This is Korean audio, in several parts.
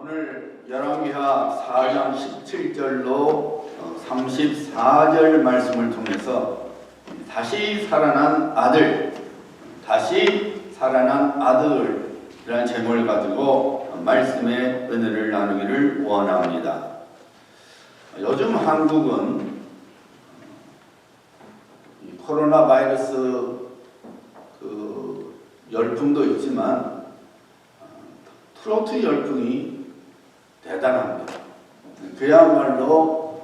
오늘 열왕기하 4장 17절로 34절 말씀을 통해서 다시 살아난 아들이라는 제목을 가지고 말씀의 은혜를 나누기를 원합니다. 요즘 한국은 코로나 바이러스 열풍도 있지만 트로트 열풍이 대단합니다. 그야말로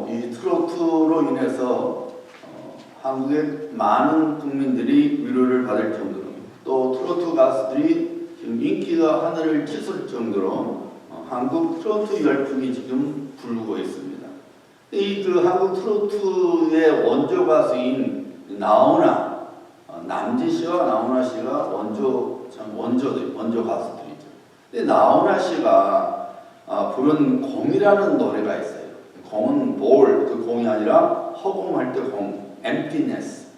이 트로트로 인해서 한국의 많은 국민들이 위로를 받을 정도로, 또 트로트 가수들이 지금 인기가 하늘을 치솟을 정도로 한국 트로트 열풍이 지금 부르고 있습니다. 그 한국 트로트의 원조 가수인 나훈아, 남진 씨와 나훈아 씨가 원조 가수들이죠. 근데 나훈아 씨가 부른 공이라는 노래가 있어요. 공은 그 공이 아니라 허공할 때 공, emptiness,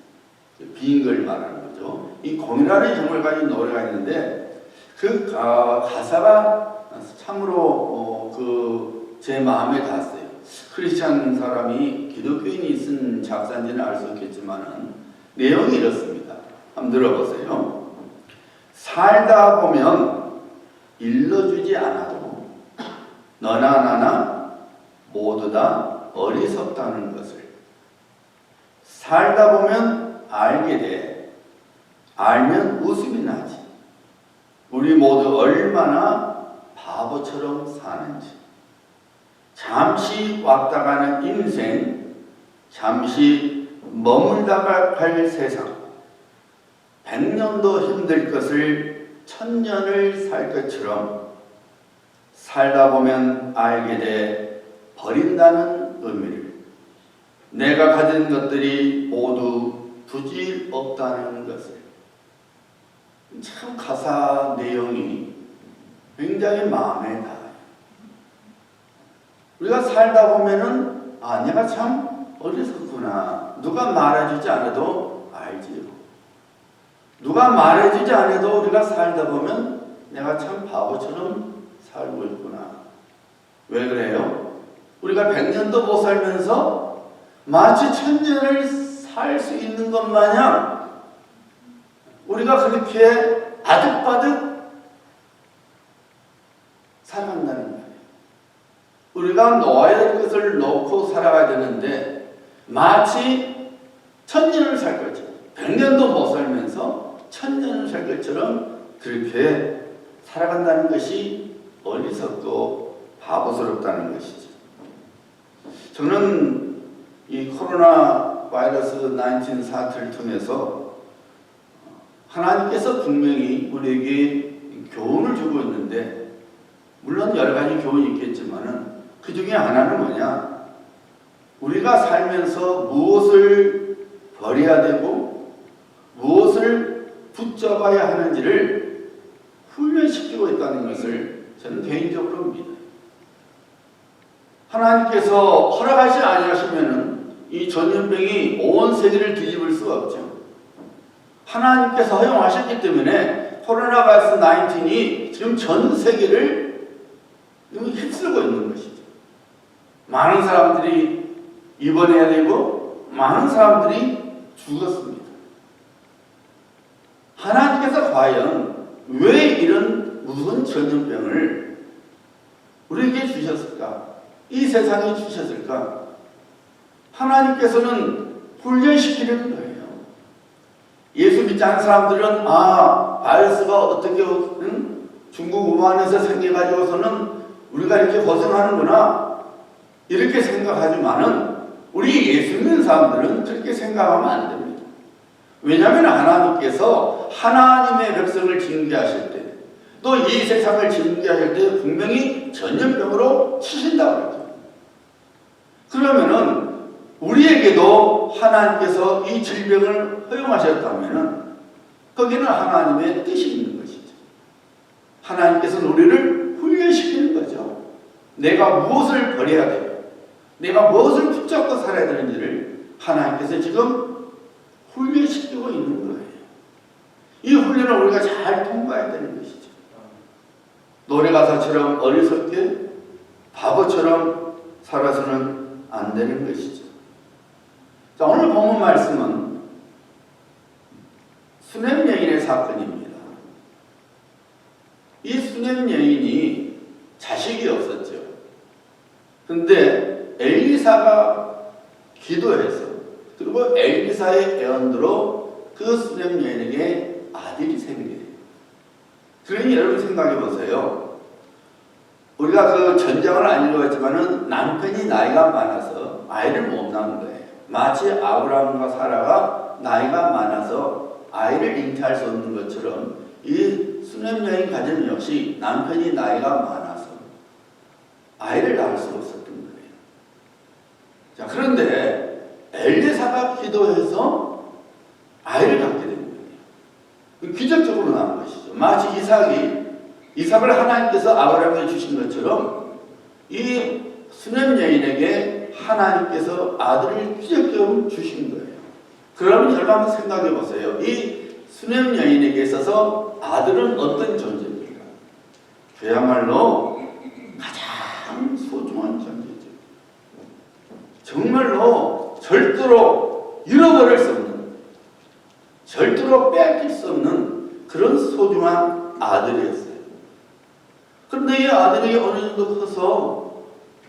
빈 걸 말하는 거죠. 이 공이라는 제목을 가진 노래가 있는데 그 가사가 참으로 제 마음에 닿았어요. 크리스찬 사람이 기독교인이 쓴 작사인지는 알 수 없겠지만 내용이 이렇습니다. 한번 들어보세요. 살다 보면 일러주지 않아도 너나 나나 모두 다 어리석다는 것을 살다 보면 알게 돼. 알면 웃음이 나지. 우리 모두 얼마나 바보처럼 사는지. 잠시 왔다 가는 인생, 잠시 머물다가 갈 세상. 100년도 힘들 것을 1000년을 살 것처럼 살다 보면 알게 돼 버린다는 의미를. 내가 가진 것들이 모두 부질 없다는 것을. 참 가사 내용이 굉장히 마음에 닿아요. 우리가 살다 보면은 내가 참 어리석구나. 누가 말해주지 않아도 알지요. 누가 말해주지 않아도 우리가 살다 보면 내가 참 바보처럼 살고 있구나. 왜 그래요? 우리가 100년도 못 살면서 마치 1000년을 살 수 있는 것 마냥 우리가 그렇게 아득바득 살아간다는 거예요. 우리가 놓아야 될 것을 놓고 살아가야 되는데 마치 1000년을 살 것처럼, 100년도 못 살면서 1000년을 살 것처럼 그렇게 살아간다는 것이 어리석고 바보스럽다는 것이죠. 저는 이 코로나 바이러스 19 사태를 통해서 하나님께서 분명히 우리에게 교훈을 주고 있는데, 물론 여러 가지 교훈이 있겠지만은 그 중에 하나는 뭐냐? 우리가 살면서 무엇을 버려야 되고 무엇을 붙잡아야 하는지를 훈련시키고 있다는 것을 저는 개인적으로 믿어요. 하나님께서 허락하지 아니하시면은 이 전염병이 온 세계를 뒤집을 수가 없죠. 하나님께서 허용하셨기 때문에 코로나 바이러스 19이 지금 전 세계를 휩쓸고 있는 것이죠. 많은 사람들이 입원해야 되고 많은 사람들이 죽었습니다. 하나님께서 과연 왜 이런 무서운 전염병을 우리에게 주셨을까? 이 세상에 주셨을까? 하나님께서는 훈련시키는 거예요. 예수 믿지 않는 사람들은 바이러스가 어떻게 중국 우한에서 생겨가지고서는 우리가 이렇게 고생하는구나 이렇게 생각하지만은 우리 예수 믿는 사람들은 그렇게 생각하면 안 됩니다. 왜냐하면 하나님께서 하나님의 백성을 징계하실 때, 또 이 세상을 징계하실 때 분명히 전염병으로 치신다고 그러죠. 그러면은 우리에게도 하나님께서 이 질병을 허용하셨다면은 거기는 하나님의 뜻이 있는 것이죠. 하나님께서는 우리를 훈련시키는 거죠. 내가 무엇을 버려야 되고 내가 무엇을 붙잡고 살아야 되는지를 하나님께서 지금 훈련시키고 있는 거예요. 이 훈련을 우리가 잘 통과해야 되는 것이죠. 노래가사처럼 어리석게 바보처럼 살아서는 안 되는 것이죠. 자, 오늘 본문 말씀은 수넴 여인의 사건입니다. 이 수넴 여인이 자식이 없었죠. 근데 엘리사가 기도해서 그리고 엘리사의 애언으로 그 수넴 여인에게 아들이 생겨요. 그러니 여러분 생각해 보세요. 우리가 그 전쟁을 안 이루었지만은 남편이 나이가 많아서 아이를 못 낳는 거예요. 마치 아브라함과 사라가 나이가 많아서 아이를 잉태할 수 없는 것처럼 이 수넴 여인 가정 역시 남편이 나이가 많아서 아이를 낳을 수 없었던 거예요. 자, 그런데 엘리사가 기도해서 아이를 갖게 된 거예요. 기적적으로 나온 것이죠. 마치 이삭을 하나님께서 아브라함에게 주신 것처럼 이 수넴 여인에게 하나님께서 아들을 기적적으로 주신 거예요. 그러면 여러분 한번 생각해 보세요. 이 수넴 여인에게 있어서 아들은 어떤 존재입니까? 그야말로 가장 소중한 존재죠. 정말로 절대로 잃어버릴 수 없는, 절대로 뺏길 수 없는 그런 소중한 아들이었어요. 그런데 이 아들이 어느 정도 커서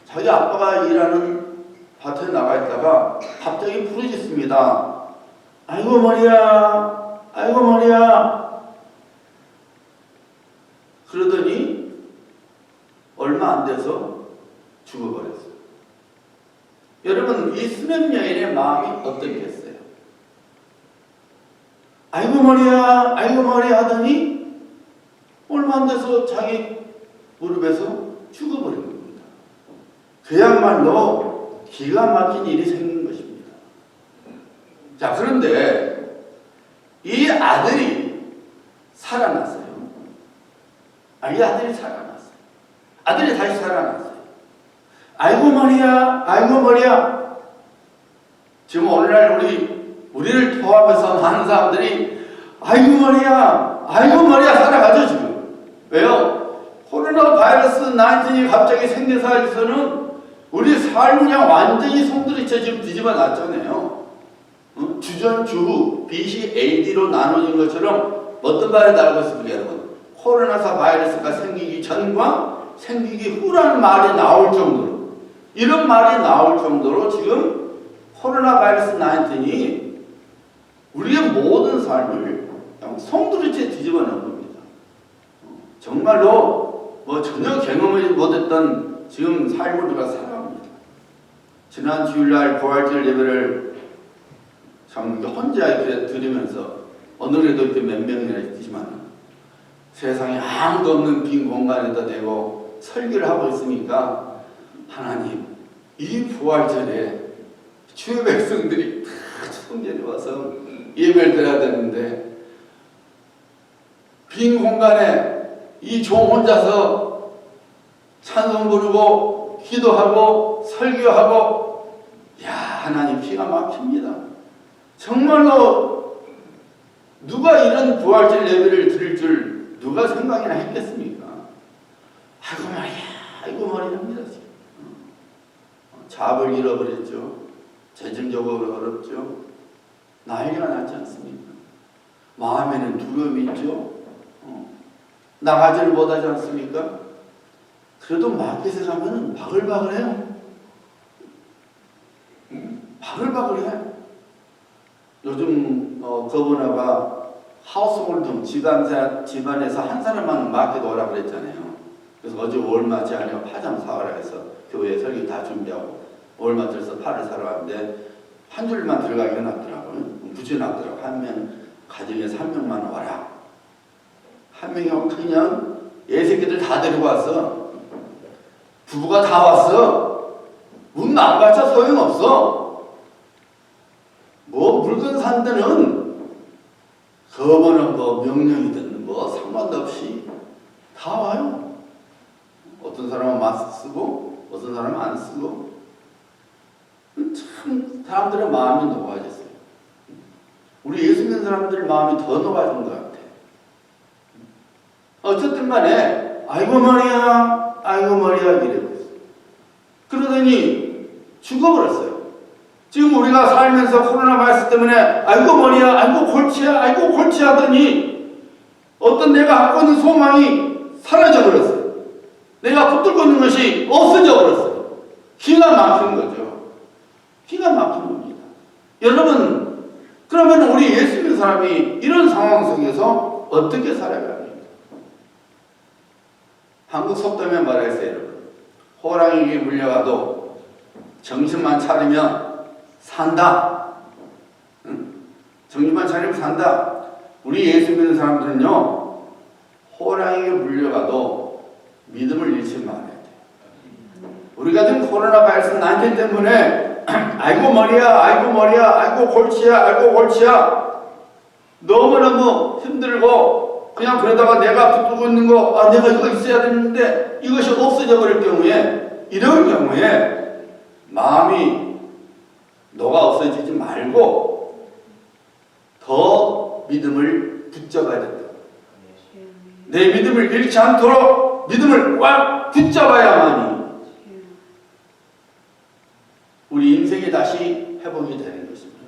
자기 아빠가 일하는 밭에 나가 있다가 갑자기 부르짖습니다. 아이고 머리야, 아이고 머리야. 그러더니 얼마 안 돼서 죽어버렸어요. 여러분, 이 수넴 여인의 마음이 어떻겠어요? 아이고 머리야, 아이고 머리야 하더니 얼마 안 돼서 자기 무릎에서 죽어버린 겁니다. 그야말로 기가 막힌 일이 생긴 것입니다. 자, 그런데 이 아들이 살아났어요. 이 아들이 살아났어요. 아들이 다시 살아났어요. 아이고 머리야, 아이고 머리야. 지금 오늘날 우리를 포함해서 많은 사람들이 아이고 머리야, 아이고 머리야 살아가죠 지금. 왜요? 코로나 바이러스 19이 갑자기 생겨서는 우리 삶을 그냥 완전히 송두리째 지금 뒤집어 놨잖아요. 주전주후 BC AD로 나눠진 것처럼 어떤 말이 나오고 있습니까 여러분? 코로나사 바이러스가 생기기 전과 생기기 후라는 말이 나올 정도로, 이런 말이 나올 정도로 지금 코로나 바이러스 19이 우리의 모든 삶을 송두리째 뒤집어 놓은 겁니다. 정말로 전혀 경험을 못했던 지금 삶을 우리가 살아갑니다. 지난 주일날 부활절 예배를 참 혼자 이렇게 드리면서 오늘에도 이렇게 몇 명이나 있지만 세상에 아무도 없는 빈 공간에다 대고 설교를 하고 있으니까 하나님, 이 부활절에 주의 백성들이 다 성전에 와서 예배를 드려야 되는데 빈 공간에 이 종 혼자서 찬송 부르고 기도하고 설교하고, 야, 하나님 기가 막힙니다. 정말로 누가 이런 부활절 예배를 드릴 줄 누가 생각이나 했겠습니까? 아이고 말이야, 아이고 머리랍니다. 잡을 잃어버렸죠. 재정적으로 어렵죠. 난리가 나지 않습니까? 마음에는 두려움이 있죠. 나가지를 못하지 않습니까? 그래도 마켓에 가면은 바글바글해요. 바글바글해. 요즘 거버너가 하우스홀드 집안에서 한 사람만 마켓 오라고 그랬잖아요. 그래서 어제 월마트 아니고 파 좀 사오라 해서 교회 설교 다 준비하고 월마트에서 파를 사러 왔는데 한 줄만 들어가게 해놨더라고요. 붙여놨더라고. 한 명 가정에서 한 명만 와라. 한 명이 그냥 애새끼들 다 데리고 왔어. 부부가 다 왔어. 문 나가봤자 소용없어. 물건 산 데는 거버는 명령이든 상관도 없이 다 와요. 어떤 사람은 마스크 쓰고 어떤 사람은 안 쓰고. 참 사람들의 마음이 녹아졌어요. 우리 예수 믿는 사람들 마음이 더 녹아진 것 같아요. 어쨌든 간에 아이고 머리야, 아이고 머리야 이래버렸어요. 그러더니 죽어버렸어요. 지금 우리가 살면서 코로나 바이러스 때문에 아이고 머리야, 아이고 골치야, 아이고 골치야 하더니 어떤 내가 갖고 있는 소망이 사라져 버렸어요. 내가 붙들고 있는 것이 없어져 버렸어요. 기가 막힌 거죠. 기가 막힌 겁니다. 여러분, 그러면 우리 예수 믿는 사람이 이런 상황 속에서 어떻게 살아가야 합니까? 한국 속담에 말했어요, 여러분. 호랑이에게 물려가도 정신만 차리면 산다. 응? 정신만 차리면 산다. 우리 예수 믿는 사람들은요, 호랑이에게 물려가도 믿음을 잃지 말아야 돼요. 우리가 지금 코로나 바이러스 난제 때문에 아이고 머리야, 아이고 머리야, 아이고 골치야, 아이고 골치야 너무너무 힘들고 그냥 그러다가 내가 붙들고 있는 거 내가 이거 있어야 되는데 이것이 없어져 버릴 경우에 이런 경우에 마음이 너가 없어지지 말고 더 믿음을 붙잡아야 된다. 내 믿음을 잃지 않도록 믿음을 꽉 붙잡아야만이 우리 인생이 다시 회복이 되는 것입니다.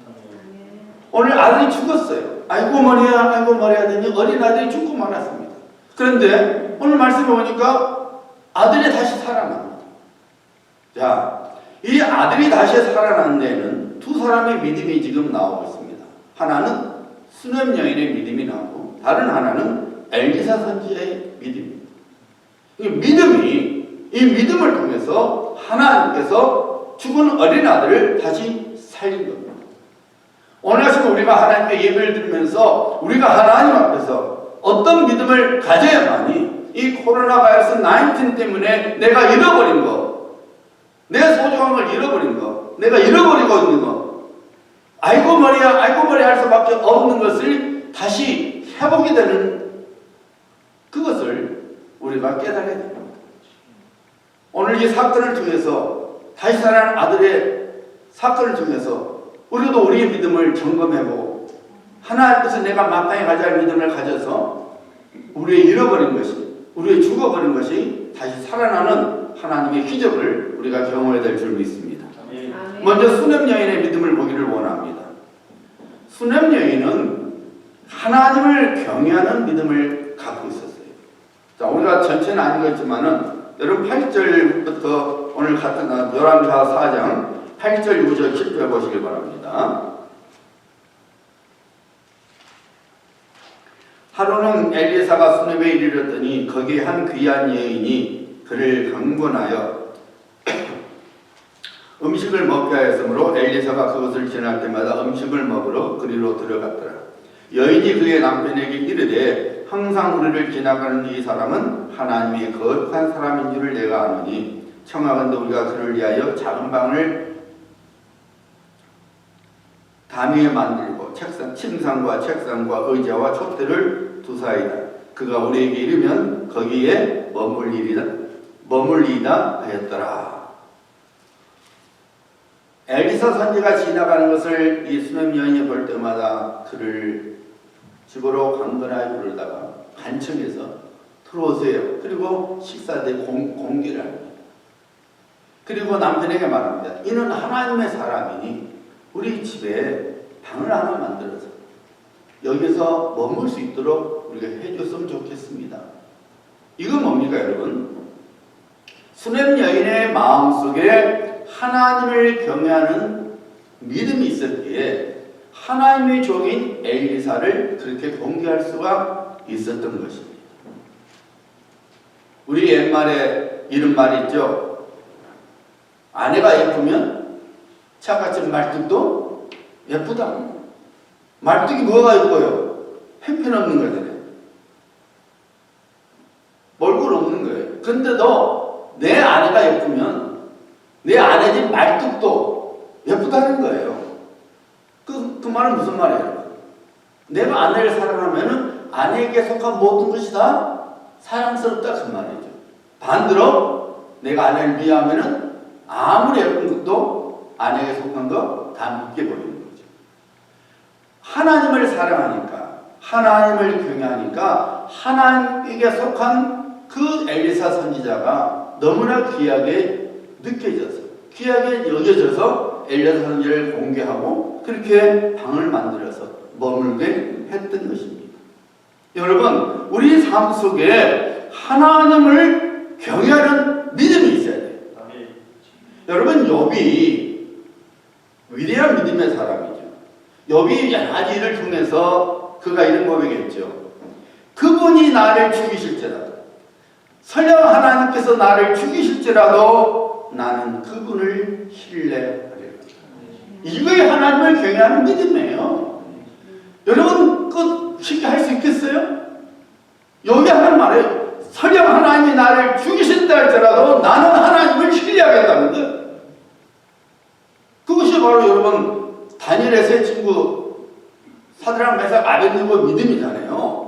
오늘 아들이 죽었어요. 아이고 머리야, 아이고 머리야 하더니 어린 아들이 죽고 말았습니다. 그런데 오늘 말씀을 보니까 아들이 다시 살아납니다. 자, 이 아들이 다시 살아난 데에는 두 사람의 믿음이 지금 나오고 있습니다. 하나는 수넴 여인의 믿음이 나오고 다른 하나는 엘리사 선지자의 믿음입니다. 이 믿음을 통해서 하나님께서 죽은 어린 아들을 다시 살린 겁니다. 오늘 아침 우리가 하나님께 예배를 드리면서 우리가 하나님 앞에서 어떤 믿음을 가져야만이 이 코로나 바이러스 19 때문에 내가 잃어버린 거, 내 소중한 걸 잃어버린 거, 내가 잃어버리고 있는 거, 아이고 머리야, 아이고 머리 할 수밖에 없는 것을 다시 회복이 되는 그것을 우리가 깨달아야 됩니다. 오늘 이 사건을 통해서 다시 살아난 아들의 사건을 통해서 우리도 우리의 믿음을 점검해보고 하나님께서 내가 마땅히 가져야 할 믿음을 가져서 우리의 잃어버린 것이, 우리의 죽어버린 것이 다시 살아나는 하나님의 기적을 우리가 경험해야 될 줄 믿습니다. 먼저 수넴 여인의 믿음을 보기를 원합니다. 수넴 여인은 하나님을 경외하는 믿음을 갖고 있었어요. 자, 우리가 전체는 아니겠지만은 여러분 8절부터 오늘 같은 열왕기하 4장 8절, 9절, 10절 보시길 바랍니다. 하루는 엘리사가 수넴에 이르렀더니 거기에 한 귀한 여인이 그를 강권하여 음식을 먹게 하였으므로 엘리사가 그것을 지날 때마다 음식을 먹으러 그리로 들어갔더라. 여인이 그의 남편에게 이르되 항상 우리를 지나가는 이 사람은 하나님의 거룩한 사람인 줄을 내가 아노니 청하건대 우리가 그를 위하여 작은 방을 담에 만들고 침상과 책상과 의자와 촛대를 두사이다. 그가 우리에게 이르면 거기에 머물리다 하였더라. 엘리사 선지가 지나가는 것을 이 수넴 여인이 볼 때마다 그를 집으로 강건하게 부르다가 간청해서 들어오세요. 그리고 식사 때 공개를 합니다. 그리고 남편에게 말합니다. 이는 하나님의 사람이니 우리 집에 방을 하나 만들어서 여기서 머물 수 있도록 우리가 해줬으면 좋겠습니다. 이건 뭡니까 여러분? 수넴 여인의 마음속에 하나님을 경외하는 믿음이 있었기에 하나님의 종인 엘리사를 그렇게 공개할 수가 있었던 것입니다. 우리 옛말에 이런 말이 있죠. 아내가 예쁘면 차같이 말뚝도 예쁘다. 말뚝이 뭐가 예뻐요? 형편없는 거잖아요. 얼굴 없는 거예요. 근데도 내 아내가 예쁘면 내 아내 집 말뚝도 예쁘다는 거예요. 그 말은 무슨 말이에요? 내가 아내를 사랑하면 아내에게 속한 모든 것이 다 사랑스럽다 그 말이죠. 반대로 내가 아내를 미워하면 아무리 예쁜 것도 아내에게 속한 거 다 묻게 버리는 거죠. 하나님을 사랑하니까, 하나님을 경외하니까 하나님에게 속한 그 엘리사 선지자가 너무나 귀하게 느껴져서, 귀하게 여겨져서 엘리사 선지자를 공개하고 그렇게 방을 만들어서 머물게 했던 것입니다. 여러분, 우리 삶 속에 하나님을 경외하는 믿음이 있어야 돼요. 여러분, 욥이 위대한 믿음의 사람이죠. 욥이 여러 가지 일을 통해서 그가 이런 고백했죠. 그분이 나를 죽이실지라도, 설령 하나님께서 나를 죽이실지라도 나는 그분을 신뢰하리라. 이거에 하나님을 경외하는 믿음이에요. 여러분, 그 쉽게 할 수 있겠어요? 여기 하는 말이에요. 설령 하나님이 나를 죽이신다 할지라도 나는 하나님을 신뢰하겠다는 거예요. 그것이 바로 여러분 다니엘의 세 친구 사드락 메삭 아벳네고 믿음이잖아요.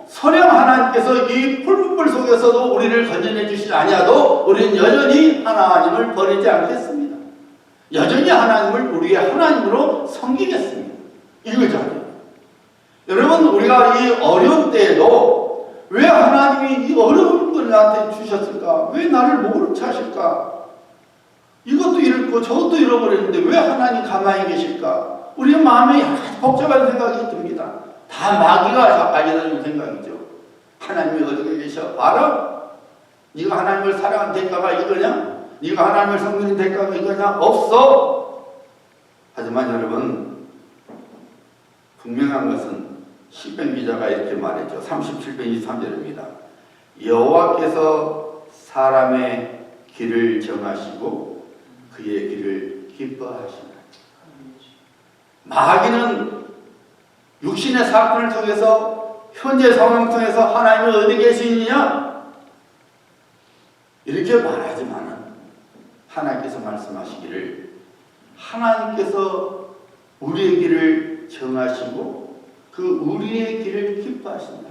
설령 하나님께서 이 풀문불 속에서도 우리를 건져내 주시지 아니하도 우리는 여전히 하나님을 버리지 않겠습니다. 여전히 하나님을 우리의 하나님으로 섬기겠습니다. 이거잖아요. 여러분, 우리가 이 어려운 때에도 왜 하나님이 이 어려운 걸 나한테 주셨을까? 왜 나를 모르는 차실까? 이것도 잃고 저것도 잃어버렸는데 왜 하나님 가만히 계실까? 우리의 마음에 여러 가지 복잡한 생각이 듭니다. 다 마귀가 가져다 준 생각이죠. 하나님이 어디에 계셔? 알아? 네가 하나님을 사랑한 대가가 이거냐? 네가 하나님을 섬기는 대가가 이거냐? 없어. 하지만 여러분, 분명한 것은 시편 기자가 이렇게 말했죠. 37편 23절입니다. 여호와께서 사람의 길을 정하시고 그의 길을 기뻐하시나니. 마귀는 육신의 사건을 통해서 현재 상황을 통해서 하나님이 어디 계시느냐 이렇게 말하지만은 하나님께서 말씀하시기를 하나님께서 우리의 길을 정하시고 그 우리의 길을 기뻐하신다.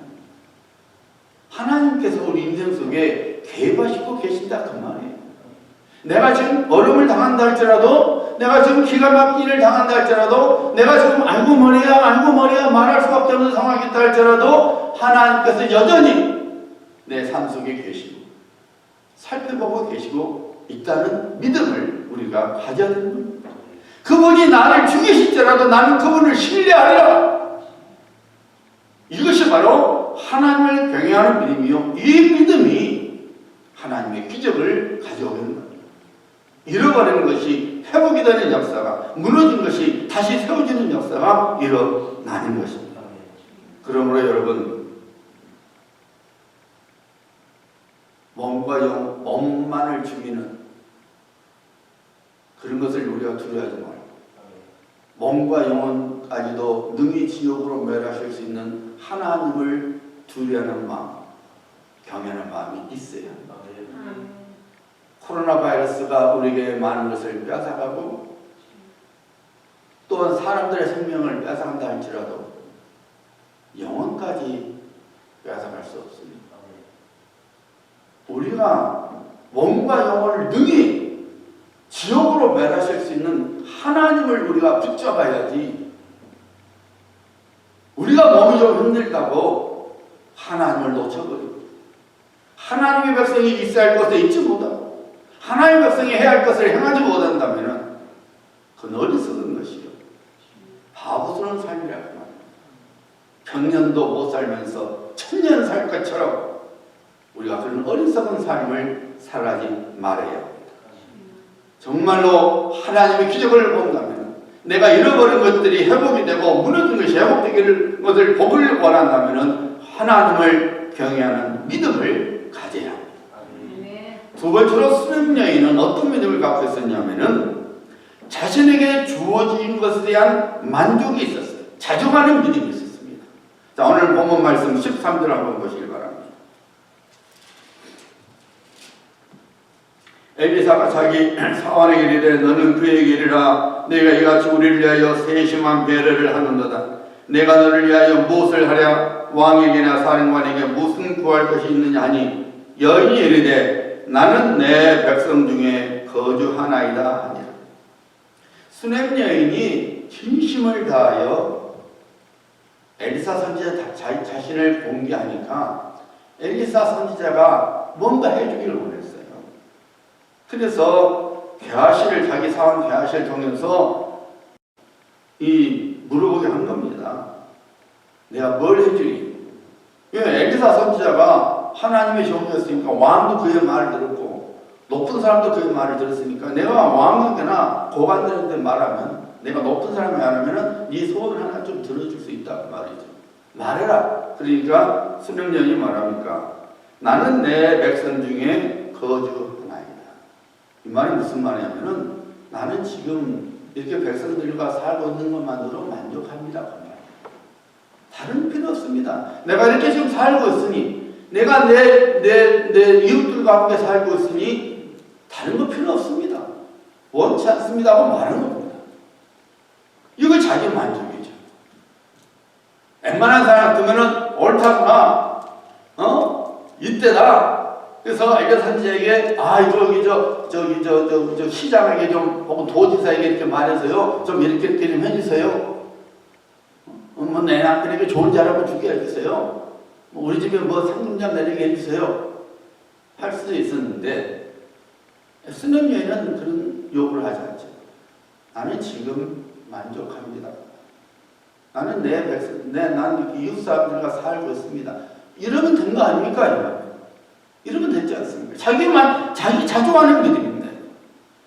하나님께서 우리 인생 속에 개입하시고 계신다 그 말이에요. 내가 지금 어려움을 당한다 할지라도, 내가 지금 기가 막힌 일을 당한다 할지라도, 내가 지금 알고 머리야 말할 수밖에 없는 상황이 있다 할지라도 하나님께서 여전히 내 삶 속에 계시고 살펴보고 계시고 있다는 믿음을 우리가 가져야 되는 겁니다. 그분이 나를 죽이실지라도 나는 그분을 신뢰하리라. 이것이 바로 하나님을 경외하는 믿음이요. 이 믿음이 하나님의 기적을 가져오는 거예요. 잃어버리는 것이 회복이 되는 역사가, 무너진 것이 다시 세워지는 역사가 일어나는 것입니다. 그러므로 여러분, 몸과 영, 몸만을 죽이는 그런 것을 우리가 두려워하지 말고 몸과 영혼까지도 능히 지옥으로 멸하실 수 있는 하나님을 두려워하는 마음, 경외하는 마음이 있어야 합니다. 코로나 바이러스가 우리에게 많은 것을 뺏어가고 또한 사람들의 생명을 뺏어간다 할지라도 영혼까지 뺏어갈 수 없습니다. 우리가 몸과 영혼을 능히 지옥으로 멸하실 수 있는 하나님을 우리가 붙잡아야지, 우리가 몸이 좀 힘들다고 하나님을 놓쳐버리고 하나님의 백성이 있어야 할 것에 있지 못하고 하나님의 백성이 해야 할 것을 행하지 못한다면 그건 어리석은 것이요, 바보스러운 삶이라고 말합니다. 백년도 못 살면서 천년 살 것처럼 우리가 그런 어리석은 삶을 살아지 말아야 합니다. 정말로 하나님의 기적을 본다면, 내가 잃어버린 것들이 회복이 되고 무너진 것이 회복되기를 것을 복을 원한다면 하나님을 경외하는 믿음을 가져야 합니다. 두 번째로 수렘 여인은 어떤 믿음을 갖고 있었냐면은 자신에게 주어진 것에 대한 만족이 있었어요. 자족하는 믿음이 있었습니다. 자, 오늘 본문 말씀 13절 한번 보시기 바랍니다. 엘리사가 자기 사환에게 이르되 너는 그에게 이르라 내가 이같이 우리를 위하여 세심한 배려를 하는도다. 내가 너를 위하여 무엇을 하랴? 왕에게나 사령관에게 무슨 구할 것이 있느냐 하니 여인이 이르되 나는 내 백성 중에 거주하나이다 하니라. 수넴 여인이 진심을 다하여 엘리사 선지자 자신을 공개하니까 엘리사 선지자가 뭔가 해주기를 원했어요. 그래서 게하시를 자기 사원 게하시를 통해서 이 물어보게 한 겁니다. 내가 뭘 해주니? 엘리사 선지자가 하나님의 종이었으니까 왕도 그의 말을 들었고 높은 사람도 그의 말을 들었으니까 내가 왕에게나 고관들한테 말하면 내가 높은 사람이 말하면 네 소원 하나 좀 들어줄 수 있다 그 말이죠. 말해라. 그러니까 수명령이 말합니까? 나는 내 백성 중에 거주하나이다. 이 말이 무슨 말이냐면은 나는 지금 이렇게 백성들과 살고 있는 것만으로 만족합니다. 다른 필요 없습니다. 내가 이렇게 지금 살고 있으니 내가 내 이웃들과 함께 살고 있으니 다른 거 필요 없습니다. 원치 않습니다 하고 말하는 겁니다. 이걸 자기 만족이죠. 웬만한 사람 같으면은 옳다구나. 이때다. 그래서 엘리사 선지자에게 저 시장에게 좀 혹은 도지사에게 이렇게 말해서요. 좀 이렇게 좀 해주세요. 내 남편에게 좋은 자라고 주게 해주세요. 우리 집에 상금장 내리게 해주세요. 할 수도 있었는데 수년 여인은 그런 요구를 하지 않죠. 나는 지금 만족합니다. 나는 내 백성, 나는 이웃 사람들과 살고 있습니다. 이러면 된 거 아닙니까? 이러면 됐지 않습니까? 자기 자족하는 믿음입니다.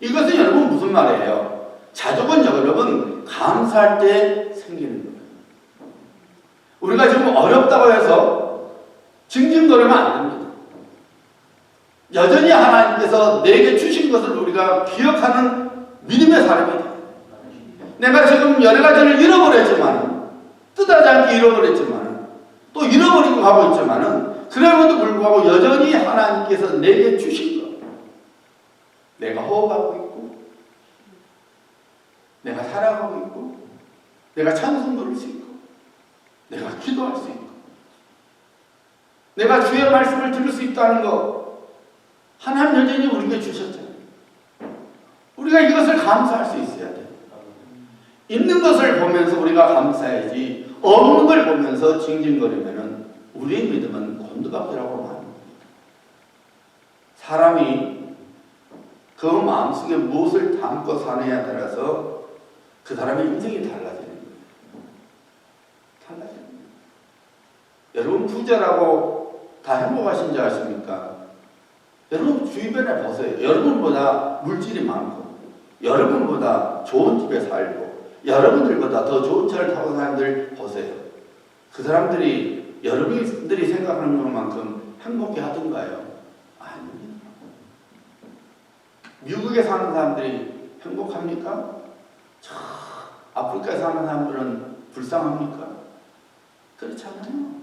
이것은 여러분 무슨 말이에요? 자족은 여러분 감사할 때 생기는 거예요. 우리가 지금 어렵다고 해서 징징거리면 안 됩니다. 여전히 하나님께서 내게 주신 것을 우리가 기억하는 믿음의 사람이다. 내가 지금 여러 가지를 잃어버렸지만 뜻하지 않게 잃어버렸지만 또 잃어버리고 가고 있지만 그럼에도 불구하고 여전히 하나님께서 내게 주신 것 내가 호흡하고 있고 내가 살아가고 있고 내가 찬송 부를 수 있고 내가 기도할 수 있고 내가 주의 말씀을 들을 수 있다는 것 하나님 여전히 우리에게 주셨잖아요. 우리가 이것을 감사할 수 있어야 돼요. 있는 것을 보면서 우리가 감사해야지 없는 걸 보면서 징징거리면 우리의 믿음은 곤두박질하고 맙니다. 사람이 그 마음속에 무엇을 담고 사느냐에 따라서 그 사람의 인생이 달라지는 거예요. 달라지는 거예요. 여러분 부자라고 다 행복하신 줄 아십니까? 여러분 주변에 보세요. 여러분보다 물질이 많고 여러분보다 좋은 집에 살고 여러분들보다 더 좋은 차를 타고 사는 사람들 보세요. 그 사람들이 여러분들이 생각하는 것만큼 행복해 하던가요? 아닙니다. 미국에 사는 사람들이 행복합니까? 저 아프리카에 사는 사람들은 불쌍합니까? 그렇잖아요.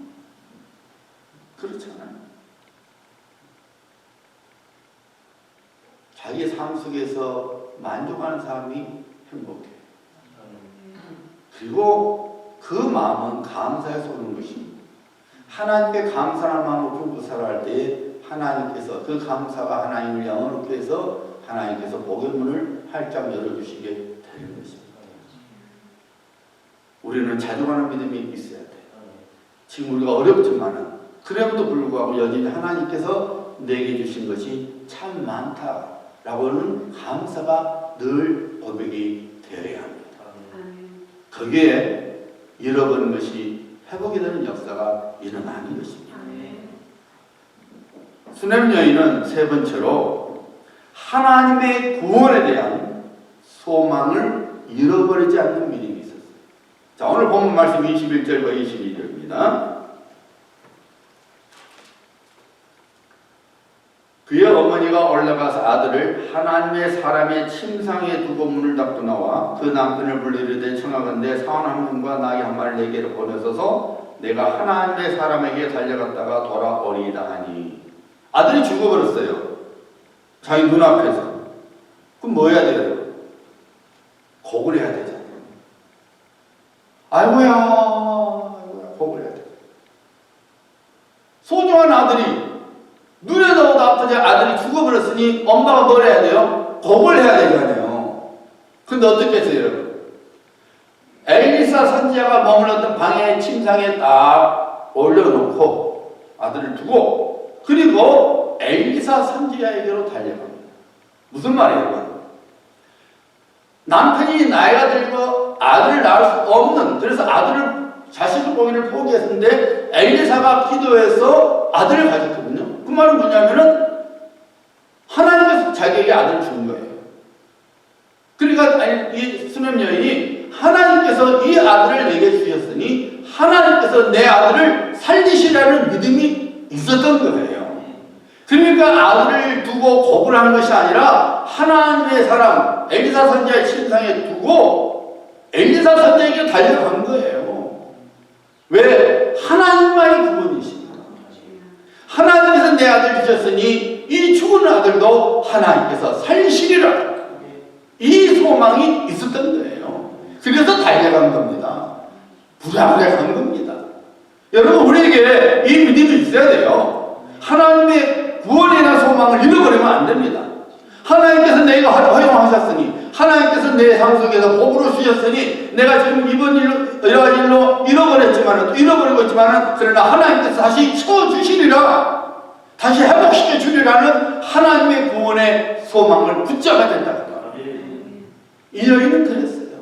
그렇잖아요. 자기의 삶 속에서 만족하는 사람이 행복해. 그리고 그 마음은 감사에서 오는 것입니다. 하나님께 감사하는 마음을 품고 살아갈 때 하나님께서 그 감사가 하나님을 영원롭게 해서 하나님께서 복의 문을 활짝 열어주시게 되는 것입니다. 우리는 자족하는 믿음이 있어야 돼요. 지금 우리가 어렵지만은 그럼에도 불구하고 여전히 하나님께서 내게 주신 것이 참 많다라고는 감사가 늘 고백이 되어야 합니다. 거기에 잃어버린 것이 회복이 되는 역사가 일어나는 것입니다. 수냄 여인은 세 번째로 하나님의 구원에 대한 소망을 잃어버리지 않는 믿음이 있었어요. 자, 오늘 본문 말씀 21절과 22절입니다. 그의 어머니가 올라가서 아들을 하나님의 사람의 침상에 두고 문을 닫고 나와 그 남편을 불리르되 청하건대 사원 한 명과 나귀 한 마리를 내게로 보내소서 내가 하나님의 사람에게 달려갔다가 돌아오리이다 하니 아들이 죽어버렸어요. 자기 눈앞에서. 그럼 뭐 해야 돼요? 곡을 해야 되잖아요. 아이고야 곡을 해야 돼요. 소중한 아들이 눈에도 아프지 아들이 죽어버렸으니 엄마가 뭘 해야 돼요? 곡을 해야 되잖아요. 근데 어떻게 했어요, 여러분? 엘리사 선지자가 머물렀던 방에 침상에 딱 올려놓고 아들을 두고 그리고 엘리사 선지자에게로 달려갑니다. 무슨 말이에요? 남편이 나이가 들고 아들을 낳을 수 없는, 그래서 아들을 자식을 보기를 포기했는데 엘리사가 기도해서 아들을 가졌거든요. 그 말은 뭐냐면은 하나님께서 자기에게 아들을 준 거예요. 그러니까 이 수냄 여인이 하나님께서 이 아들을 내게 주셨으니 하나님께서 내 아들을 살리시라는 믿음이 있었던 거예요. 그러니까 아들을 두고 거부를 한 것이 아니라 하나님의 사람 엘리사 선지자의 침상에 두고 엘리사 선지자에게 달려간 거예요. 왜? 하나님만이 구원이십니다. 하나님께서 내 아들 주셨으니 이 죽은 아들도 하나님께서 살리시리라. 이 소망이 있었던 거예요. 그래서 달려간 겁니다. 부랴부랴 간 겁니다. 여러분, 우리에게 이 믿음이 있어야 돼요. 하나님의 구원에 대한 소망을 잃어버리면 안 됩니다. 하나님께서 내가 허용하셨으니, 하나님께서 내 삶 속에서 복으로 주셨으니, 내가 지금 이번 일로, 여러 가지 일로 잃어버렸지만, 또 잃어버리고 있지만, 그러나 하나님께서 다시 채워주시리라, 다시 회복시켜 주리라는 하나님의 구원의 소망을 붙잡아야 된다. 이 여인은 그랬어요.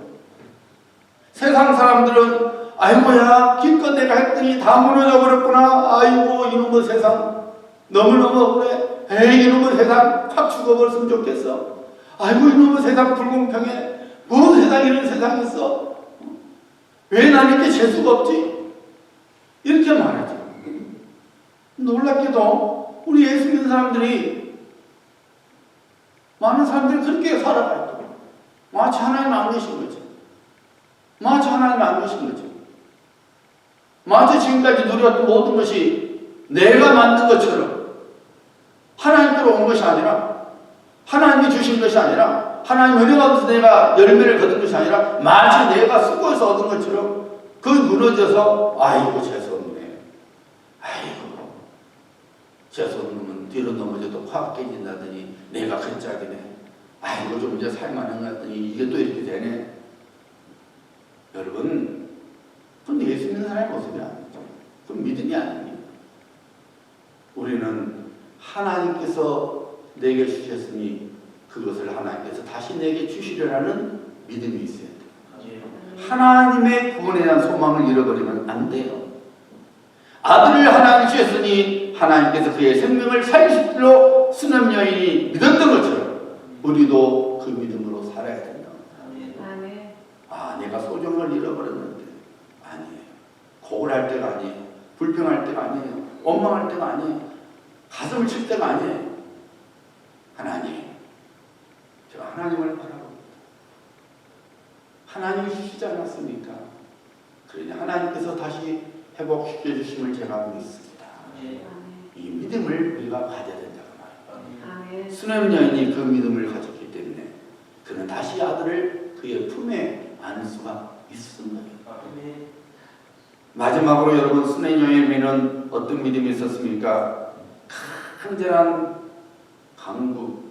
세상 사람들은 아이고야 기껏 내가 했더니 다 무너져 버렸구나. 아이고 이놈의 세상 너무너무 억울해. 에이 이놈의 세상 확 죽어버렸으면 좋겠어. 아이고 이놈의 세상 불공평해. 뭔 세상에 이런 세상이 있어. 왜 난 이렇게 재수가 없지? 이렇게 말하죠. 놀랍게도 우리 예수 믿는 사람들이, 많은 사람들이 그렇게 살아가요. 마치 하나님 안 계신 거죠. 마치 하나님 안 계신 거죠. 마치 지금까지 누렸던 모든 것이 내가 만든 것처럼 하나님께로 온 것이 아니라, 하나님이 주신 것이 아니라, 하나님 은혜 가운데서 내가 열매를 거둔 것이 아니라 마치 내가 수고해서 얻은 것처럼 그 무너져서 아이고 재수없네. 아이고 재수없는 뒤로 넘어져도 확 깨진다더니 내가 그 짝이네. 아이고 좀 이제 살만한 것 같더니 이게 또 이렇게 되네. 여러분, 그건 예수 믿는 사람의 모습이 아니죠. 그건 믿음이 아닙니다. 우리는 하나님께서 내게 주셨으니 그것을 하나님께서 다시 내게 주시려는 믿음이 있어야 돼요. 하나님의 구원에 대한 소망을 잃어버리면 안 돼요. 아들을 하나님이 주셨으니 하나님께서 그의 생명을 살리실 줄로 수냄 여인이 믿었던 것처럼 우리도 그 믿음으로 살아야 된다. 아, 내가 소중을 잃어버렸는데. 아니에요. 고울할 때가 아니에요. 불평할 때가 아니에요. 원망할 때가 아니에요. 가슴을 칠 때가 아니에요. 하나님, 제가 하나님을 바라봅니다. 하나님이 주시지 않았습니까? 그러니 하나님께서 다시 회복시켜 주심을 제가 믿습니다. 이 믿음을 우리가 가져야 된다고 말해요. 수냄 여인이 그 믿음을 가졌기 때문에 그는 다시 아들을 그의 품에 안을 수가 있었던 거예요. 마지막으로 여러분, 수냄 여인에는 어떤 믿음이 있었습니까? 간절한 간구,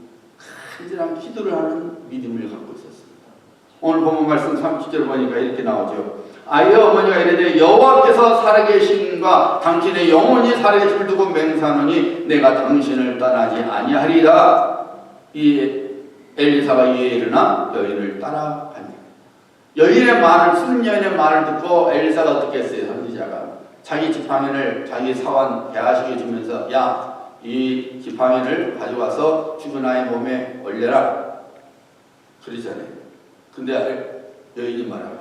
간절한 기도를 하는 믿음을 갖고 있었습니다. 오늘 본문 말씀 30절 보니까 이렇게 나오죠. 아이의 어머니가 이르되 여호와께서 살아계심과 당신의 영혼이 살아계심을 두고 맹세하노니 내가 당신을 떠나지 아니하리라. 이 엘리사가 이에 일어나 여인을 따라가니, 여인의 말을, 수냄 여인의 말을 듣고 엘리사가 어떻게 했어요? 선지자가 자기 지팡이를 자기 사원 게하시게 주면서 야, 이 지팡이를 가져와서 죽은 아이 몸에 올려라 그러잖아요. 근데 여인이 말하고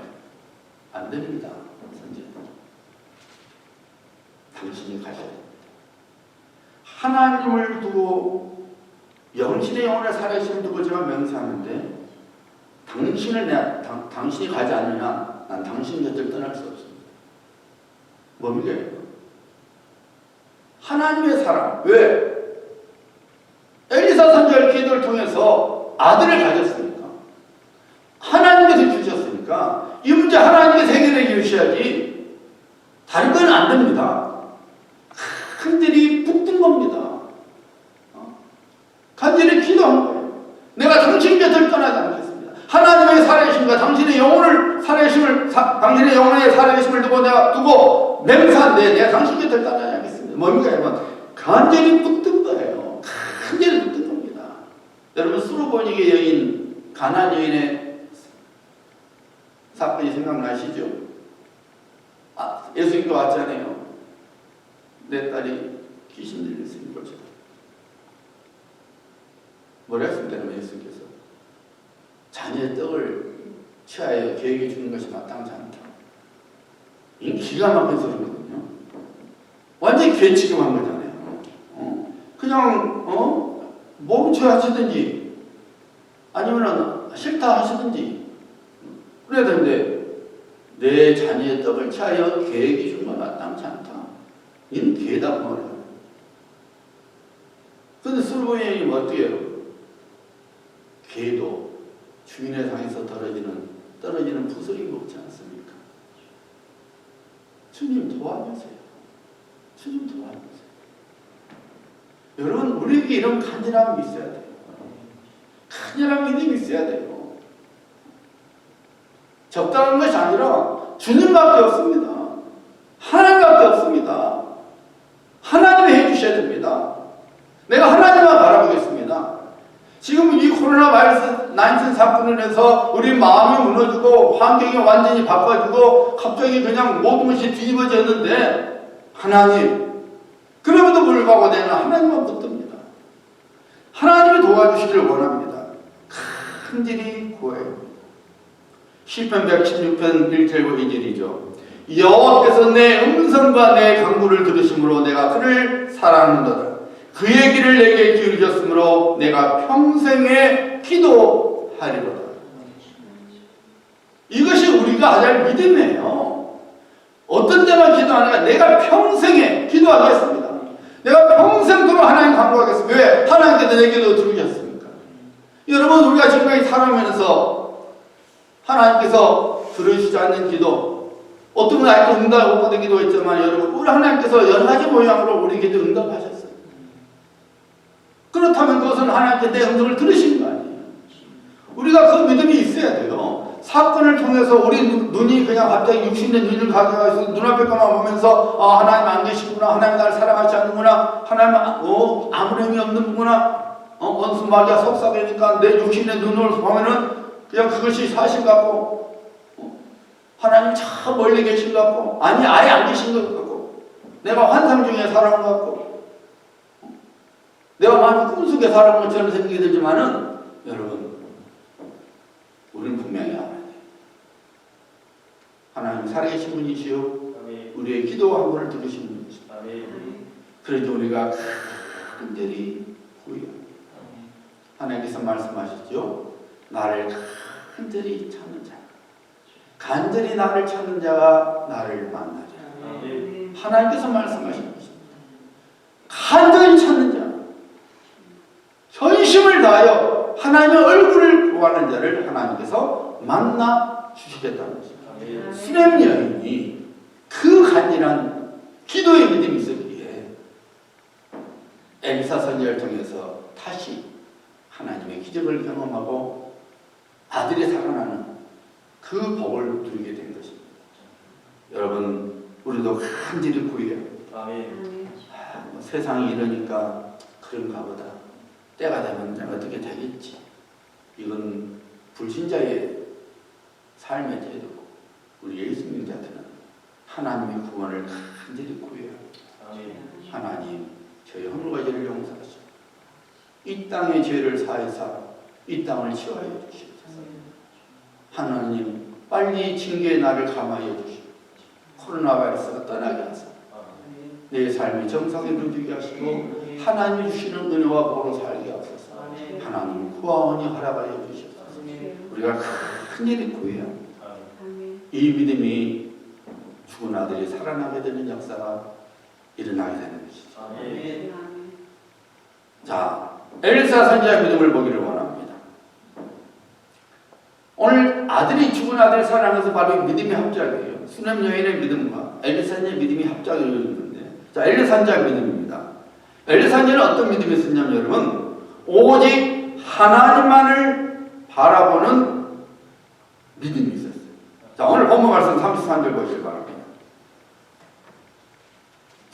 안 됩니다. 선지자, 당신이 가셔야 됩니다. 하나님을 두고 영신의 영혼의 살아계심을 두고 제가 맹세하는데 당신이 가지 않느냐, 난 당신 곁을 떠날 수 없습니다. 뭡니까? 하나님의 사람. 왜? 엘리사 선지자의 기도를 통해서 아들을 가졌으니까, 하나님께서 주셨으니까 이 문제 하나님께서 해결해 주셔야지. 다른 건 안 됩니다. 간절히 붙든 겁니다. 간절히 기도한 거예요. 내가 당신 곁을 떠나지 않겠습니다. 하나님의 살아계심과 당신의 영혼을 당신의 영혼의 살아계심을 두고 내가 맹세한데 내가 당신 곁을 떠나지 않겠습니다. 뭡니까? 여러분? 간절히 붙든 거예요. 간절히 붙든 겁니다. 여러분, 수르보니게 여인, 가나안 여인의 사건이 생각나시죠? 예수님도 왔잖아요. 내 딸이 귀신 들렸으니 거죠. 뭐라 했습니까? 예수님께서 자녀의 떡을 취하여 계획해 주는 것이 마땅하지 않다. 이 기가 막힌 소리거든요. 완전히 괴치기만 한 거잖아요. 그냥 멈춰하시든지 아니면 싫다 하시든지 그래야 되는데 내 자녀의 떡을 취하여 계획해 주는 건 마땅하지 않다. 이는 괴다 그 말이에요. 근데 수르보니는 어떻게 해요? 개도 주인의 상에서 떨어지는 부스러기 먹지 않습니까? 주님 도와주세요. 주님 도와주세요. 여러분, 우리에게 이런 간절함이 있어야 돼요. 간절한 믿음이 있어야 돼요. 적당한 것이 아니라 주님밖에 없습니다. 하나님밖에 없습니다. 하나님이 해주셔야 됩니다. 내가 하나님만 바라보겠습니다. 지금 이 코로나 바이러스 19 사건을 해서 우리 마음이 무너지고 환경이 완전히 바꿔지고 갑자기 그냥 모든 것이 뒤집어졌는데 하나님, 그럼에도 불구하고 내는 하나님만 붙듭니다. 하나님이 도와주시기를 원합니다. 간절히 구해요. 시편 116편 1절과 2절이죠. 여호와께서 내 음성과 내 간구를 들으심으로 내가 그를 사랑하는도다. 그의 길을 내게 기울이셨으므로 내가 평생에 기도하리로다. 이것이 우리가 할 믿음이에요. 어떤 때만 기도하니까 내가 평생에 기도하겠습니다. 내가 평생도록 하나님 간구하겠습니다. 왜? 하나님께서 내 기도 들으셨습니까? 여러분, 우리가 지금까지 살아가면서 하나님께서 들으시지 않는 기도, 어떤 분 아직도 응답을 못 받은 기도했지만 여러분, 우리 하나님께서 여러 가지 모양으로 우리 기도 응답하셨어요. 그렇다면 그것은 하나님께 내 음성을 들으신 거 아니에요. 우리가 그 믿음이 있어야 돼요. 사건을 통해서 우리 눈이 그냥 갑자기 육신의 눈을 가져가서 눈앞에 것만 보면서 하나님 안 계시구나, 하나님 나를 사랑하지 않는구나, 하나님 아무 힘이 없는구나, 원수마귀가 속삭이니까 내 육신의 눈을 보면은 그냥 그것이 사실 같고 하나님 참 멀리 계신 것 같고 아니 아예 안 계신 것 같고 내가 환상 중에 살아온 것 같고 내가 마치 꿈속에 살아온 것처럼 생각이 들지만은 여러분, 우리는 분명히 알아야 돼요. 하나님 살아계신 분이시요 우리의 기도 한 번을 들으신 분이시죠. 그래서 우리가 간절히 구해요. 하나님께서 말씀하셨죠. 나를 간절히 찾는 자, 간절히 나를 찾는 자가 나를 만나리라. 하나님께서 말씀하신 것입니다. 간절히 찾는 자, 전심을 다하여 하나님의 얼굴을 구하는 자를 하나님께서 만나 주시겠다는 것입니다. 수렘 여인이 그 간절한 기도의 믿음이 있었기에 엘리사 선지자를 통해서 다시 하나님의 기적을 경험하고 아들이 살아나는 그 복을 누리게 된 것입니다. 여러분, 우리도 간절히 구해요. 세상이 이러니까 그런가 보다. 때가 되면 내가 어떻게 되겠지. 이건 불신자의 삶의 태도고 우리 예수 믿는 자들은 하나님의 구원을 간절히 구해요. 하나님, 저희 허물과 죄를 용서하시고 이 땅의 죄를 사하사 이 땅을 치유하여 주시옵소서. 하나님, 빨리 징계의 날을 감하여 주시고 코로나 바이러스가 떠나게 하소서. 내 삶이 정상에 이루어지게 하시고 하나님이 주시는 은혜와 복으로 살게 하소서. 하나님 구원이 허락하여 주시옵소서. 우리가 큰일이 구해요. 이 믿음이 죽은 아들이 살아나게 되는 역사가 일어나게 되는 것이죠. 자, 엘리사 선지자의 믿음을 보기를 원합니다. 오늘 죽은 아들이 살아나면서 바로 믿음이 합작이에요. 수렘 여인의 믿음과 엘리사 선지자의 믿음이 합작을 이루어지는데, 자, 엘리사 선지자의 믿음입니다. 엘리사 선지자는 어떤 믿음이 있었냐면 여러분, 오직 하나님만을 바라보는 믿음이 있었어요. 자, 오늘 본문 말씀 33절 보시기 바랍니다.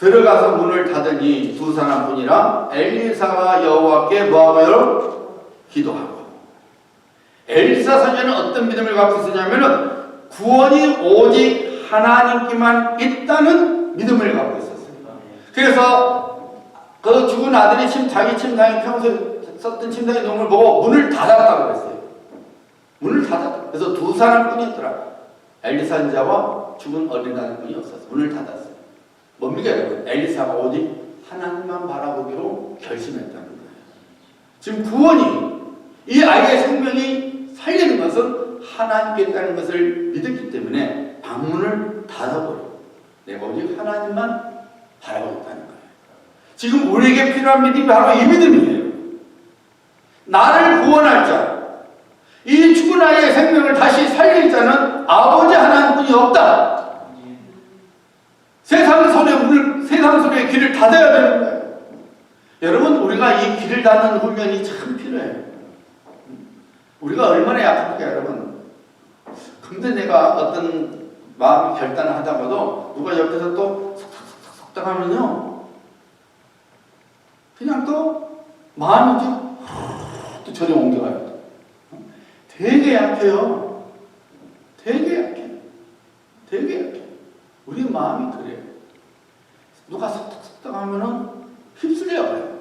들어가서 문을 닫으니 두 사람뿐이라 엘리사가 여호와께 뭐하고요? 기도하고. 엘리사 선지자는 어떤 믿음을 갖고 있었냐면은 구원이 오직 하나님께만 있다는 믿음을 갖고 있었어요. 그래서 그 죽은 아들이 자기 침상에 평소에 썼던 침상의 놈을 보고 문을 닫았다고 그랬어요. 문을 닫았다. 그래서 두 사람뿐이었더라. 엘리사 선지자와 죽은 어린아이뿐이 없었어요. 문을 닫았어요. 뭡니까 여러분? 엘리사가 오직 하나님만 바라보기로 결심했다는 거예요. 지금 구원이 이 아이의 생명이 살리는 것은 하나님께 있다는 것을 믿었기 때문에 방문을 닫아버려요. 내가 오직 하나님만 바라보겠다는 거예요. 지금 우리에게 필요한 믿음이 바로 이 믿음이에요. 나를 구원할 자, 이 죽은 아이의 생명을 다시 살릴 자는 아버지 하나님뿐이 없다. 세상 소리의 길을 닫아야 되는 거예요. 여러분, 우리가 이 길을 닫는 훈련이 참 필요해요. 우리가 얼마나 약합니까, 여러분? 근데 내가 어떤 마음의 결단을 하다가도 누가 옆에서 또 속닥속닥 하면요, 그냥 또 마음이 또 저리 옮겨가요. 되게 약해요. 되게 약해. 되게 약해. 우리 마음이 그래요. 누가 속닥속닥 하면은 휩쓸려가요.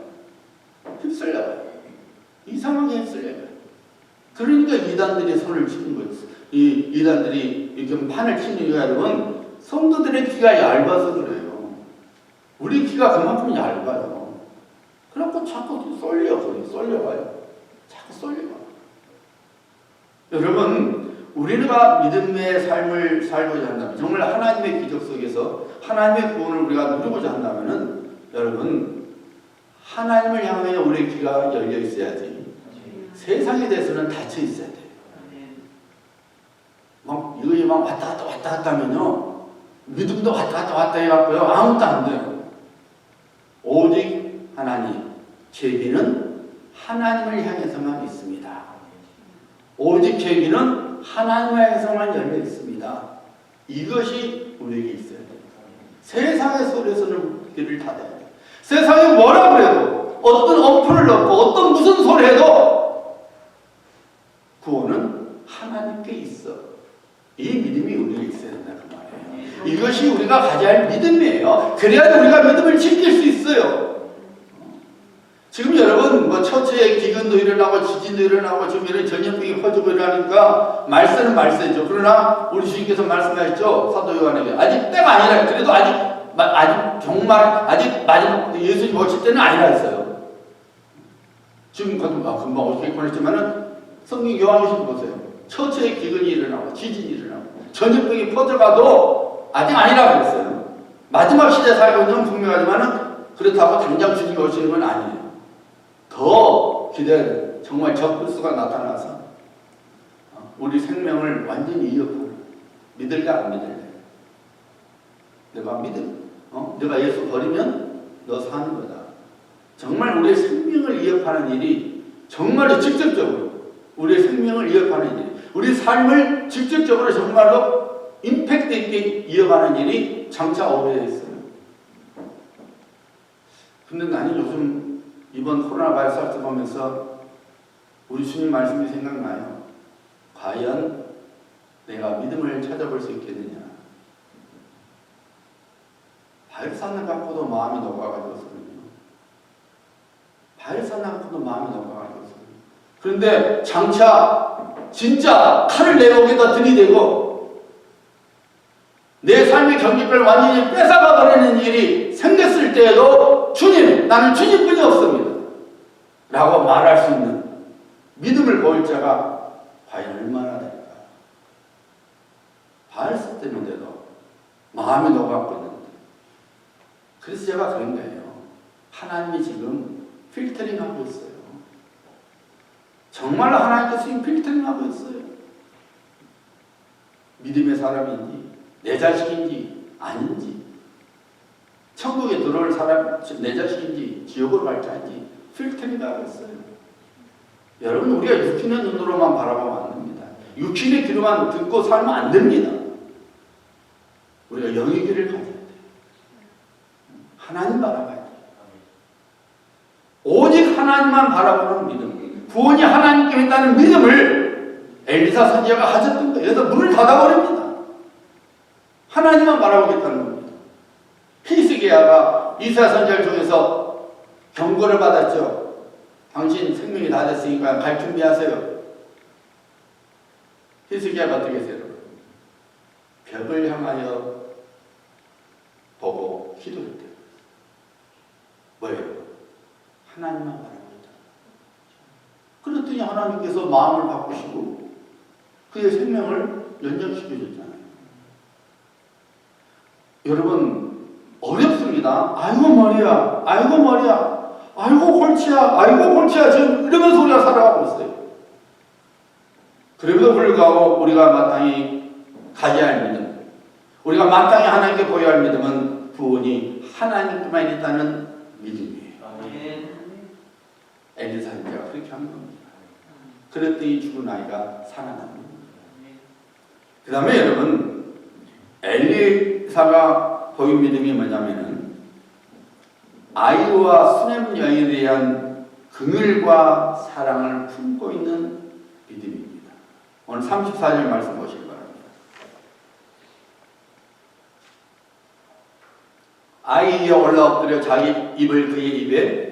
휩쓸려가요. 이상하게 휩쓸려가요. 그러니까 이단들이 손을 치는 거예요. 이단들이 이렇게 판을 치는 이유가 여러분, 성도들의 귀가 얇아서 그래요. 우리 귀가 그만큼 얇아요. 그래갖고 자꾸 쏠려가요. 자꾸 쏠려가요. 여러분, 우리가 믿음의 삶을 살고자 한다면, 정말 하나님의 기적 속에서 하나님의 구원을 우리가 누리고자 한다면은, 여러분, 하나님을 향하여 우리의 귀가 열려 있어야지. 세상에 대해서는 닫혀 있어야 돼요. 이거 막 왔다 갔다 하면요, 믿음도 왔다 갔다 해갖고요, 아무것도 안 돼요. 오직 하나님, 제 귀는 하나님을 향해서만 있습니다. 오직 제 귀는 하나님을 향해서만 열려 있습니다. 이것이 우리에게 있어야 돼요. 세상의 소리에서는 귀를 닫아야 돼요. 세상이 뭐라 그래도, 어떤 어플을 넣고 어떤 무슨 소리 해도 구원은 하나님께 있어. 이 믿음이 우리에게 있어야 된다 그 말이에요. 이것이 우리가 가져야 할 믿음이에요. 그래야 우리가 믿음을 지킬 수 있어요. 지금 여러분 처처에 기근도 일어나고 지진도 일어나고 지금 이런 전염병이 퍼지고 이러니까 말세는 말세죠. 그러나 우리 주님께서 말씀하셨죠. 사도 요한에게 아직 때가 아니라, 그래도 아직 종말, 아직 마지막 예수님 오실 때는 아니라 했어요. 지금 금방 오시겠구나 했지만은 성경 요한계시록 보세요. 처처에 기근이 일어나고 지진이 일어나고 전염병이 퍼져가도 아직 아니라고 그랬어요. 마지막 시대에 살고 있는 건 분명하지만은 그렇다고 당장 주님이 오시는 건 아니에요. 더 기대해야 돼요. 정말 적그리스도가 나타나서 우리 생명을 완전히 이어가는, 믿을래 안 믿을래? 내가 믿음, 내가 예수 버리면 너 사는 거다. 정말 우리의 생명을 이어가는 일이 정말로 직접적으로 우리의 생명을 이어가는 일, 우리 삶을 직접적으로 정말로 임팩트 있게 이어가는 일이 장차 오게 있어요. 근데 나는 요즘 이번 코로나 바이러스 보면서 우리 주님 말씀이 생각나요. 과연 내가 믿음을 찾아볼 수 있겠느냐. 바이러스 하나 갖고도 마음이 녹아가지고서는요. 바이러스 하나 갖고도 마음이 녹아가지고서는. 그런데 장차 진짜 칼을 내 목에다 들이대고 내 삶의 경직을 완전히 뺏어가 버리는 일이 생겼을 때에도 주님, 나는 주님뿐이 없습니다 라고 말할 수 있는 믿음을 보일 자가 과연 얼마나 될까. 바이러스 때문에도 마음이 녹아갖고 있는데, 그래서 제가 그런 거예요. 하나님이 지금 필터링하고 있어요. 정말로 하나님께서 지금 필터링하고 있어요. 믿음의 사람인지 내 자식인지 아닌지, 천국에 들어올 사람 내 자식인지 지옥으로 갈 자인지 필터링하고 있어요. 여러분, 우리가 육신의 눈으로만 바라보면 안 됩니다. 육신의 귀로만 듣고 살면 안 됩니다. 우리가 영의 귀를 가져야 돼요. 하나님 바라봐야 돼. 오직 하나님만 바라보는 믿음, 구원이 하나님께 있다는 믿음을 엘리사 선지자가 가졌던 거예요. 그래서 문을 닫아버립니다. 하나님만 바라보겠다는 겁니다. 히스기야가 이사야 선지자를 통해서 경고를 받았죠. 당신 생명이 다 됐으니까 갈 준비하세요. 히스기야가 어떻게 했어요? 벽을 향하여 보고 기도했대요. 뭐예요? 하나님만 바라보겠다. 그랬더니 하나님께서 마음을 바꾸시고 그의 생명을 연장시켜줬잖아요. 여러분 어렵습니다. 아이고 머리야, 아이고 머리야, 아이고 골치야, 아이고 골치야, 지금 이러면서 우리가 살아가고 있어요. 그럼에도 불구하고 우리가 마땅히 가져야 할 믿음, 우리가 마땅히 하나님께 보여야 할 믿음은 구원이 하나님께만 있다는 믿음이에요. 엘리사 선지자가 그렇게 한 겁니다. 그랬더니 죽은 아이가 살아납니다. 그 다음에 여러분 엘리사가 보인 믿음이 뭐냐면은 아이와 수냄 여인에 대한 긍휼과 사랑을 품고 있는 믿음입니다. 오늘 34절 말씀 보시기 바랍니다. 아이 위에 올라 엎드려 자기 입을 그의 입에,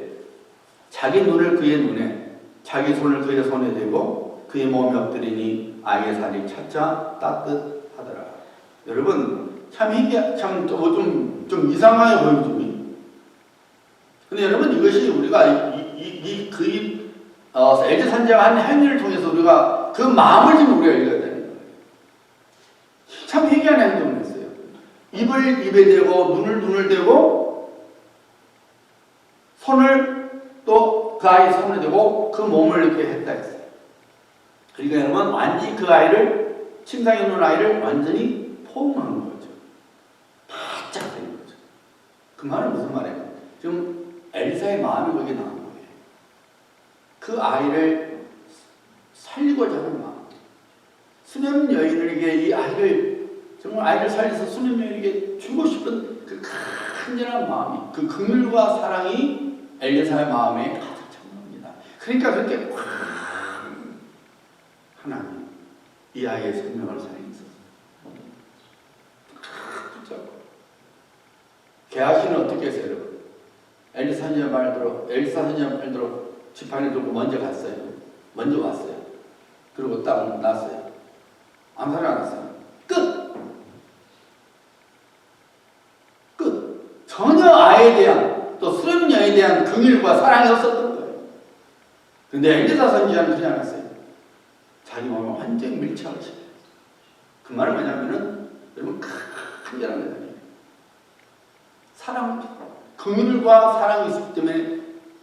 자기 눈을 그의 눈에, 자기 손을 그의 손에 대고 그의 몸에 엎드리니 아이의 살이 차차 따뜻하더라. 여러분 참 이게 참 좀 이상하게 보이죠. 근데 여러분 이것이 우리가 엘리사 선지자가 한 행위를 통해서 우리가 그 마음을 지금 우리가 읽어야 되는 거예요. 참 희귀한 행동을 했어요. 입을 입에 대고 눈을 대고 손을 또 그 아이 손에 대고 그 몸을 이렇게 했다 했어요. 그러니까 여러분 완전히 그 아이를, 침상에 있는 아이를 완전히 포옹하는 거죠. 바짝 되는 거죠. 그 말은 무슨 말이에요? 지금 엘리사의 마음이 거기에 나온 거예요. 그 아이를 살리고자 하는 마음. 수냄 여인에게 이 아이를, 정말 아이를 살려서 수냄 여인에게 주고 싶은 그 간절한 마음이, 그 긍휼과 사랑이 엘리사의 마음에 가득 찬 겁니다. 그러니까 그렇게 하나님 이 아이의 생명을 살리소서. 게하시는 어떻게 했어요, 여러분? 엘리사 선지자 말대로 지팡이 들고 먼저 갔어요. 먼저 왔어요. 그리고 딱 놨어요. 아무 소리 안 했어요. 끝. 전혀 아이에 대한, 또 수렴녀에 대한 긍휼과 사랑이 없었던 거예요. 근데 엘리사 선지자는 그냥 안 했어요. 자기 몸을 완전히 밀착을 시켜요. 그 말은 뭐냐면은 여러분 간절한 거예요. 사랑, 긍휼과 사랑이 있기 때문에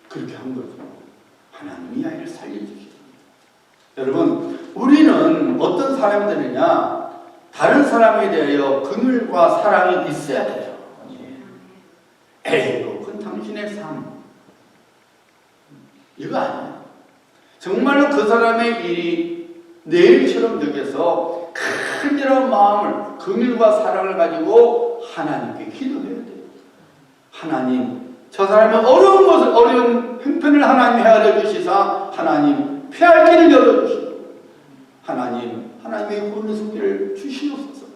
그렇게 한 거죠. 하나님이 이 아이를 살려주십니다. 여러분, 우리는 어떤 사람이 되느냐? 다른 사람에 대하여 긍휼과 사랑이 있어야 돼요. 에이, 그건 당신의 삶. 이거 아니에요. 정말로 그 사람의 일이 내 일처럼 여겨서 간절한 마음을, 긍휼과 사랑을 가지고 하나님께 기도해야 돼요. 하나님, 저 사람의 어려운 형편을 하나님 헤아려 주시사 하나님 피할 길을 열어주시고 하나님의 구원의 손길을 주시옵소서,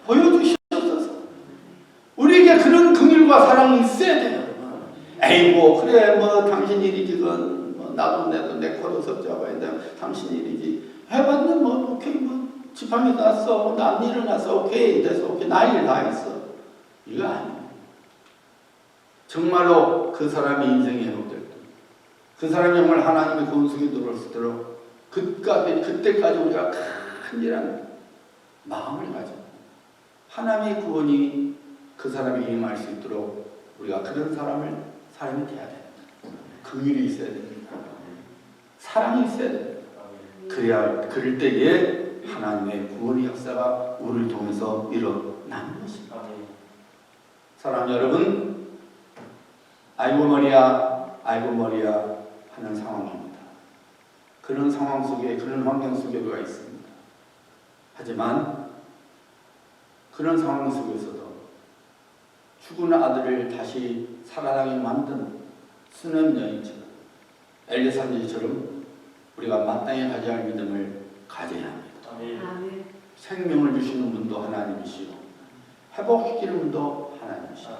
보여주시옵소서. 우리에게 그런 긍휼과 사랑이 있어야 돼요. 에이고 그래 뭐 당신 일이지, 그건 뭐 나도 내 코로 섭자고 했는데 당신 일이지 해봤는데 뭐 오케이, 뭐 지팡이 났어, 난 일어났어, 오케이 됐어, 오케이 나 일 다 했어. 이거 아니에요. 정말로 그 사람의 인생이 회복될 때, 그 사람이 정말 하나님의 구원 속에 들어올수록 그때까지 우리가 간절한 마음을 가지고 하나님의 구원이 그 사람이 임할 수 있도록 우리가 그런 사람이 돼야 됩니다. 긍휼이 있어야 됩니다. 사랑이 있어야 됩니다. 그럴 때에 하나님의 구원의 역사가 우리를 통해서 일어나는 것입니다. 사랑하는 여러분, 아이고 머리야 하는 상황입니다. 그런 상황 속에, 그런 환경 속에 우리가 있습니다. 하지만 그런 상황 속에서도 죽은 아들을 다시 살아나게 만든 수냄 여인처럼 엘리사제처럼 우리가 마땅히 가져야 할 믿음을 가져야 합니다. 아멘. 생명을 주시는 분도 하나님이시고 회복시키는 분도 하나님이시고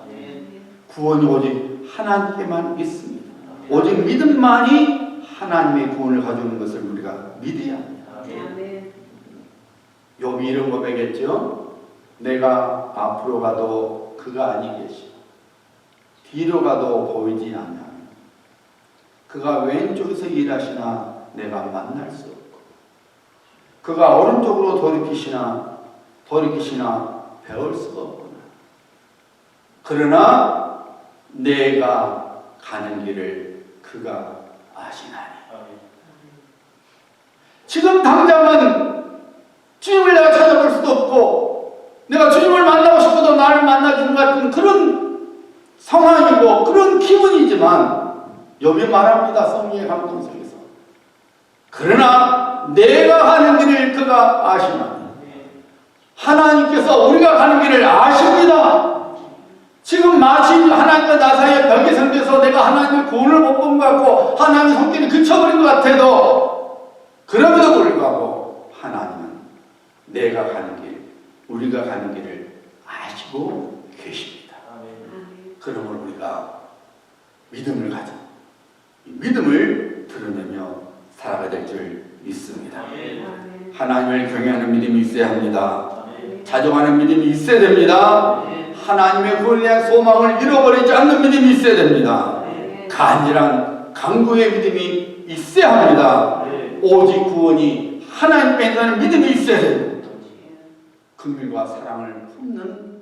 구원이 오직 하나님께만 있습니다. 오직 믿음만이 하나님의 구원을 가져오는 것을 우리가 믿어야 합니다. 아멘. 욥이 이런 고백했죠. 내가 앞으로 가도 그가 아니 계시고 뒤로 가도 보이지 않으며 그가 왼쪽에서 일하시나 내가 만날 수 없고 그가 오른쪽으로 돌이키시나 배울 수가 없구나. 그러나 내가 가는 길을 그가 아시나니. 지금 당장은 주님을 내가 찾아볼 수도 없고 내가 주님을 만나고 싶어도 나를 만나주는 것 같은 그런 상황이고 그런 기분이지만 욥이 말합니다. 성령의 감동 속에서. 그러나 내가 가는 길을 그가 아시나니. 하나님께서 우리가 가는 길을 아십니다. 지금 마치 하나님과 나 사이에 벽이 생겨서 내가 하나님의 구원을 못 본 것 같고 하나님의 손길이 그쳐버린 것 같아도 그럼에도 불구하고 하나님은 내가 가는 길, 우리가 가는 길을 아시고 계십니다. 그러므로 우리가 믿음을 가져 믿음을 드러내며 살아가야 될 줄 믿습니다. 하나님을 경외하는 믿음이 있어야 합니다. 자정하는 믿음이 있어야 됩니다. 하나님의 구원에 대한 소망을 잃어버리지 않는 믿음이 있어야 됩니다. 간절한 강구의 믿음이 있어야 합니다. 오직 구원이 하나님께 있다는 믿음이 있어야 됩니다. 긍휼과 사랑을 품는